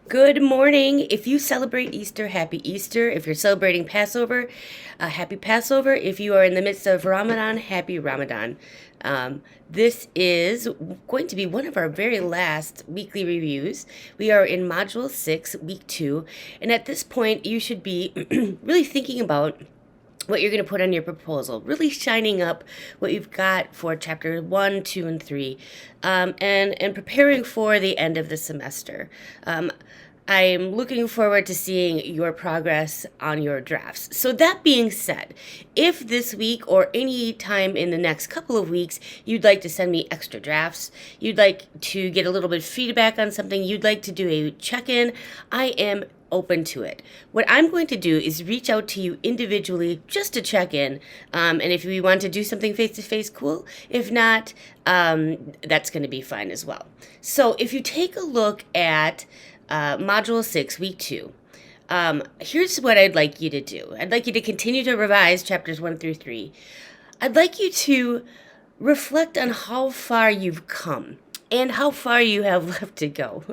Good morning. If you celebrate Easter, happy Easter. If you're celebrating Passover, happy Passover. If you are in the midst of Ramadan, happy Ramadan. This is going to be one of our very last weekly reviews. We are in Module 6, Week 2, and at this point, you should be really thinking about what you're going to put on your proposal, really shining up what you've got for chapter 1, 2, and 3, and preparing for the end of the semester. I'm looking forward to seeing your progress on your drafts. So that being said, if this week or any time in the next couple of weeks you'd like to send me extra drafts, you'd like to get a little bit of feedback on something, you'd like to do a check-in, I am open to it. What I'm going to do is reach out to you individually just to check in. And if we want to do something face to face, cool. If not, that's going to be fine as well. So if you take a look at Module 6, Week 2, here's what I'd like you to do. I'd like you to continue to revise chapters 1 through 3. I'd like you to reflect on how far you've come and how far you have left to go.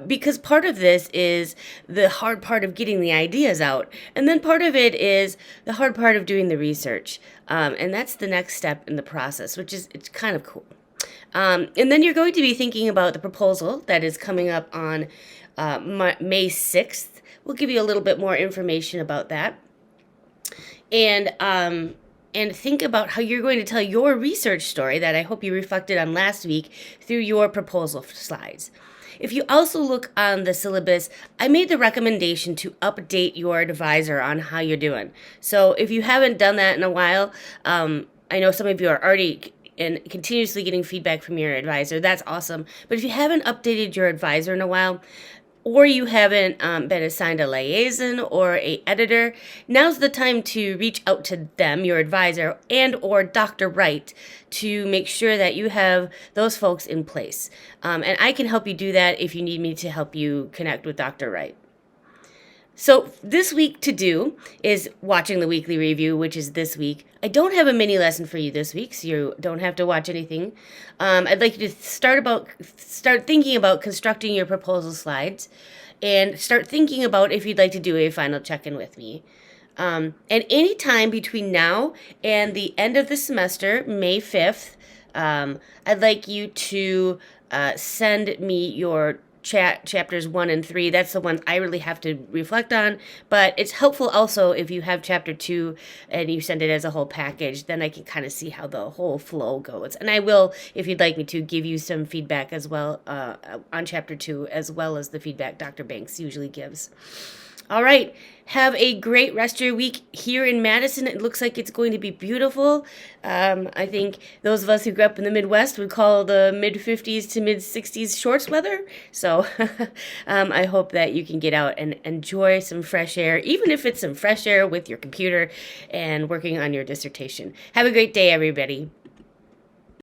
Because part of this is the hard part of getting the ideas out, and then part of it is the hard part of doing the research. And that's the next step in the process, which is it's kind of cool. And then you're going to be thinking about the proposal that is coming up on May 6th. We'll give you a little bit more information about that. And think about how you're going to tell your research story that I hope you reflected on last week through your proposal slides. If you also look on the syllabus, I made the recommendation to update your advisor on how you're doing. So if you haven't done that in a while, I know some of you are already and continuously getting feedback from your advisor. That's awesome. But if you haven't updated your advisor in a while, or you haven't been assigned a liaison or a editor, now's the time to reach out to them, your advisor, and or Dr. Wright, to make sure that you have those folks in place. And I can help you do that if you need me to help you connect with Dr. Wright. So this week to do is watching the weekly review, which is this week. I don't have a mini lesson for you this week, so you don't have to watch anything. I'd like you to start thinking about constructing your proposal slides, and start thinking about if you'd like to do a final check-in with me. And any time between now and the end of the semester, May 5th, I'd like you to send me your chapters 1 and 3. That's the ones I really have to reflect on, but it's helpful also if you have chapter 2 and you send it as a whole package. Then I can kind of see how the whole flow goes, and I will, if you'd like me to, give you some feedback as well on chapter 2, as well as the feedback Dr. Banks usually gives. All right. Have a great rest of your week here in Madison. It looks like it's going to be beautiful. I think those of us who grew up in the Midwest would call the mid-50s to mid-60s shorts weather. So I hope that you can get out and enjoy some fresh air, even if it's some fresh air with your computer and working on your dissertation. Have a great day, everybody.